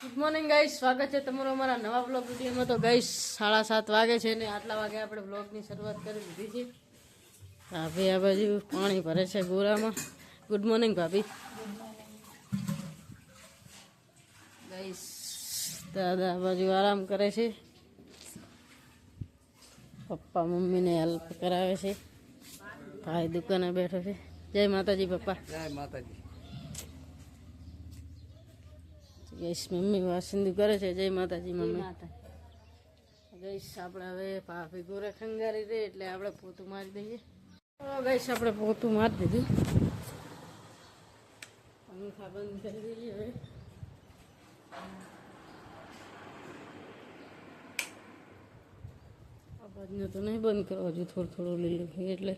Good morning guys, સ્વાગત છે તમારું અમારા નવા બ્લોગ વિડીયોમાં। તો ગાઈસ 7:30 વાગે છે ને આટલા વાગે આપણે બ્લોગની શરૂઆત કરી દીધી છે। ભાભી આ બાજુ પાણી ભરે છે ગોરામાં। ગુડ મોર્નિંગ ભાભી। ગાઈસ દાદા આ બાજુ આરામ કરે છે, પપ્પા મમ્મીને હેલ્પ કરાવે છે, ભાઈ દુકાને બેઠો છે। જય માતાજી પપ્પા। જય માતાજી। ગઈશ મમ્મી વાસિંદુ કરે છે। જય માતાજી મમ્મી। ગઈશ આપણે હવે ભાભી ગોરે ખંગારી દે એટલે આપણે પોતું મારી દઈએ। તો ગઈશ આપણે પોતું મારી દીધું, પંખા બંધ કરી દઈએ હવે। આ બાજુને તો નહીં બંધ કરો, હજુ થોડું થોડું લીલું છે એટલે।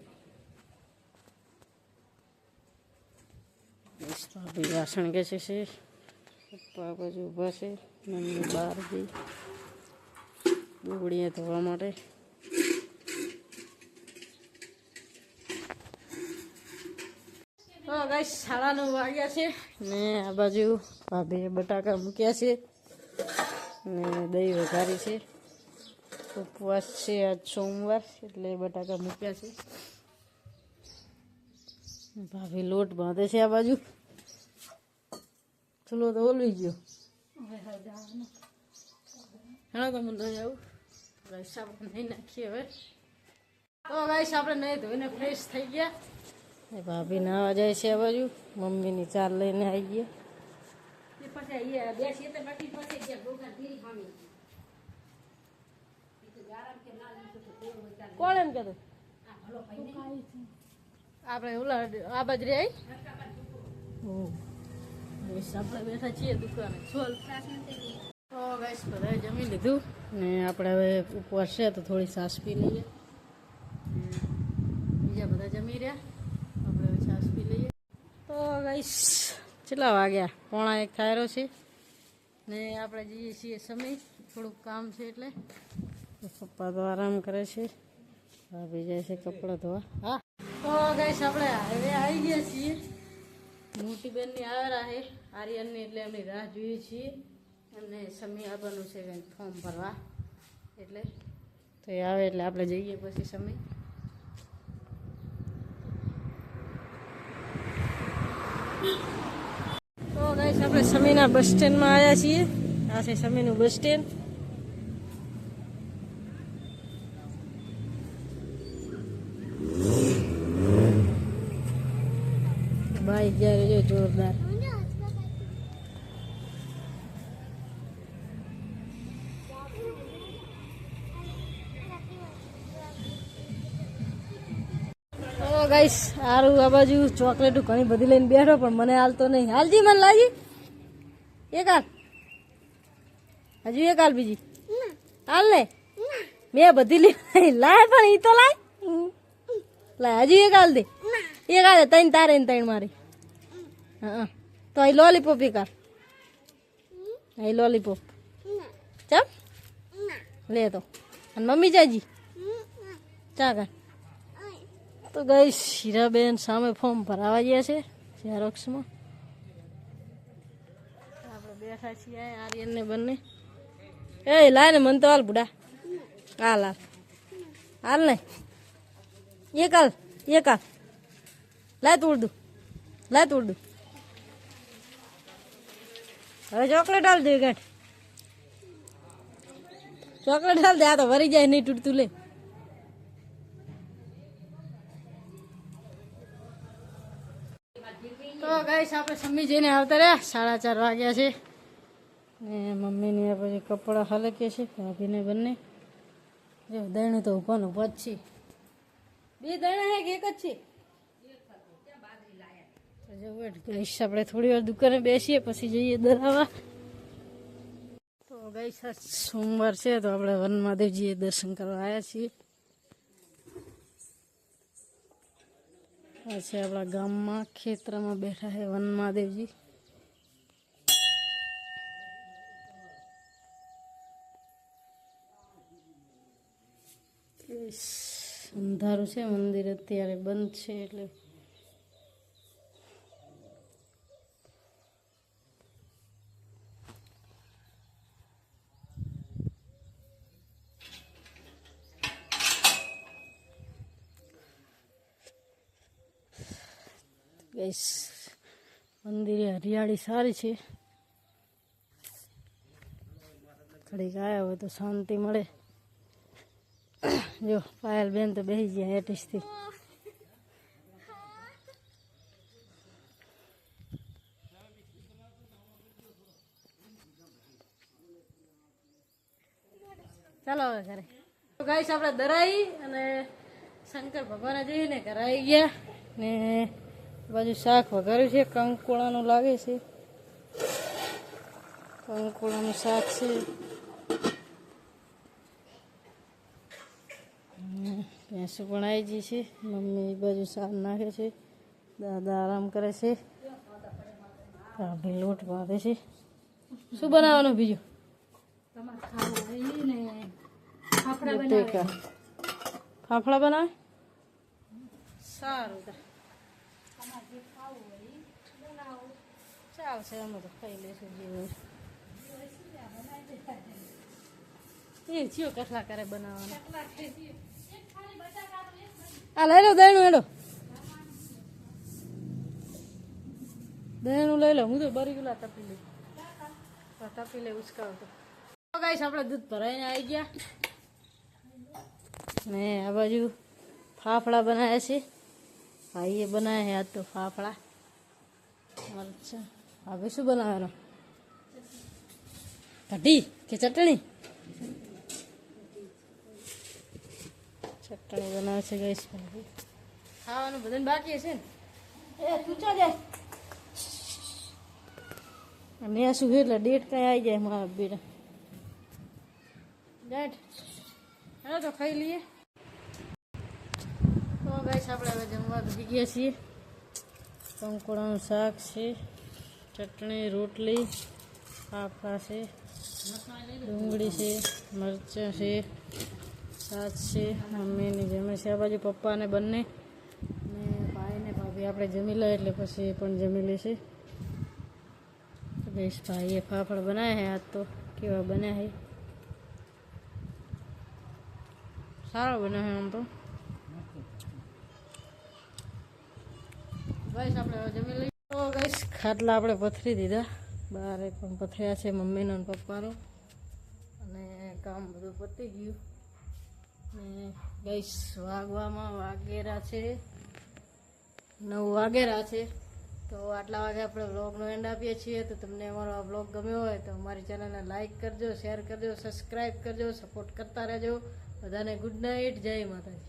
ગઈશ ભાભી વાસણ ઘસે છે, પપ્પા બાજુ ઊભા છે, મમ્મી બહાર ગઈ ડુંગળીએ ધોવા માટે। તો ગાઈસ 9:30 વાગ્યા છે ને આ બાજુ ભાભીએ બટાકા મૂક્યા છે ને દહીં વઘારી છે। ઉપવાસ છે, આજ સોમવાર એટલે બટાકા મૂક્યા છે। ભાભી લોટ બાંધે છે આ બાજુ, ચલો તો ઓલવી ગયો હા તો મને નહીં આવું। ગાઈસ આપણે નહીં નાખીએ હવે। તો ગાઈસ આપણે નહીં ધોઈને ફ્રેશ થઈ ગયા, ભાભી નાવા જાય છે આ બાજુ, મમ્મીની ચાર લઈને આવી ગયા। કોણ એમ કહેતું આપણે ઓલા આ બાજરી આવી આપણે બેઠા છીએ દુકાને સોલ। તો ગાઈસ બધાએ જમી લીધું ને આપણે હવે ઉપવાસ છે તો થોડી છાશ પી લઈએ। બીજા બધા જમી રહ્યા, આપણે હવે છાશ પી લઈએ। તો ગાઈસ કેટલા વાગ્યા? 1:45 થાયરો છે ને આપણે જઈએ છીએ સમય, થોડુંક કામ છે એટલે। પપ્પા તો આરામ કરે છે, ભાભી જાય છે કપડાં ધોવા। હા તો ગાઈસ આપણે હાઈવે આવી ગયા છીએ, મોટી બેનની આવેરા છે આર્યનની, એટલે એમની રાહ જોઈએ છીએ। એમને સમી આવવાનું છે કંઈક ફોર્મ ભરવા, એટલે તો એ આવે એટલે આપણે જઈએ પછી સમી। તો ગાઈસ આપણે સમીના બસ સ્ટેન્ડમાં આવ્યા છીએ, આ છે સમીનું બસ સ્ટેન્ડ। બાઈક જ્યારે જો જોરદાર, ગાઈસ સારું આ બાજુ ચોકલેટો ઘણી બધી લઈને બેઠો, પણ મને હાલતો નહીં। હાલજી મને લાગી એક હાલ, હજુ એક હાલ બીજી હાલ ને, મેં બધી લઈ લાય પણ ઈ તો લાય લાય, હજુ એક હાલ દે, એક હાલ 3 તારે ને 3 મારી। હા તો અહીં લોલીપોપ એક હાલ, અહીં લોલીપોપ ચમ લે તો, અને મમ્મી જાજી ચા કર। તો ગઈ હીરાબેન સામે ફોર્મ ભરાવા ગયા છે ઝેરોક્સમાં, આપણે બેઠા છીએ આર્યન ને બંને। એ લાય ને મને તો હાલ બુડા, હાલ હાલ હાલ ને એક હાલ લાય તોડ દઉં, લાય તોડ દઉં। હવે ચોકલેટ હાલ દે, ગાંઠ ચોકલેટ હાલ દે, આ તો વરી જાય નહીં તૂટતું લે। તો ગાઈસ આપણે સમી જઈને આવતા રહ્યા, 4:30 વાગ્યા છે ને મમ્મીની આ પછી કપડાં હલકે છે ભાભીને બંને। જો દૈણું તો ઊભા જ છે, 2 દૈણા હે કે એક જ છે? ગાઈસ આપણે થોડી વાર દુકાને બેસીએ પછી જઈએ દરાવા। તો ગાઈસ સોમવાર છે તો આપણે વન મહાદેવજીએ દર્શન કરવા આવ્યા છીએ। આ છે આપણા ગામમાં ખેતરમાં બેઠા છે વન મહાદેવજી। અંધારું છે, મંદિર અત્યારે બંધ છે એટલે ગઈશ મંદિરે હરિયાળી સારી છે. ઘડીક આવ્યા હોય તો શાંતિ મળે. જો પાયલ બેન તો બેસી ગયા એટીસથી. ચાલો હવે ઘરે. તો ગાઈસ આપણે દરાઈ અને શંકર ભગવાને જઈને ઘરે આવી ગયા ને બાજુ શાક વઘાર્યું છે. કંકોળાનું લાગે છે. કંકોળાનું શાક છે. ભેંસું પણ આવી ગઈ છે. મમ્મી એ બાજુ શાક નાખે છે. દાદા આરામ કરે છે. ભાભી લોટ બાંધે છે. શું બનાવવાનું બીજું? ફાફડા બનાવે સારું. ચાલશે અમે તો ખાઈ લઈશું જે હોય એ થયો. કેટલા કરે બનાવવાના? આ લઈ લો દહીણું. હેડો દહીણું લઈ લો. હું તો બરી ગુલા તપી લઈ તપી ઉચકાવ તો. ગાઈસ આપણે દૂધ ભરાઈને આવી ગયા ને આ બાજુ ફાફડા બનાવ્યા છે. ભાઈએ બનાવ્યા છે આજ તો ફાફડા. મરચાં. હવે શું બનાવવાનું? કઢી કે ચટણી? ચટણી બનાવે છે ગાઈસ. ખાવાનું બધાને બાકી છે ને. એ તું ચા જાય મેં શું એટલે ડેટ કઈ આવી જાય મારા બેટા. ડેટ હા તો ખાઈ લઈએ. તો ગાઈસ આપણે હવે જમવા બેસી ગયા છીએ. કંકોડાનું શાક છે, ચટણી, રોટલી, ફાફડા છે, ડુંગળી છે, મરચાં છે, છાશ છે. મમ્મીની જમે છે આ બાજુ, પપ્પાને બંને ને ભાઈને ભાભી આપણે જમી લે એટલે પછી એ પણ જમી લેશે. ગઈશ ભાઈએ ફાફડા બનાવ્યા છે આજ તો. કેવા બન્યા છે? સારો બન્યો છે આમ તો. ગાઈસ આપણે હવે જમી લઈએ. તો ગાઈસ ખાટલા આપણે પથરી દીધા. બહાર પણ પથર્યા છે મમ્મીનો અને પપ્પાનો. અને કામ બધું પતી ગયું. ને ગાઈસ વાગવામાં વાગેરા છે 9 વાગેરા છે. તો આટલા વાગે આપણે વ્લોગનો એન્ડ આપીએ છીએ. તો તમને અમારો આ વ્લોગ ગમ્યો હોય તો અમારી ચેનલને લાઇક કરજો, શેર કરજો, સબસ્ક્રાઈબ કરજો, સપોર્ટ કરતા રહેજો. બધાને ગુડ નાઇટ. જય માતાજી.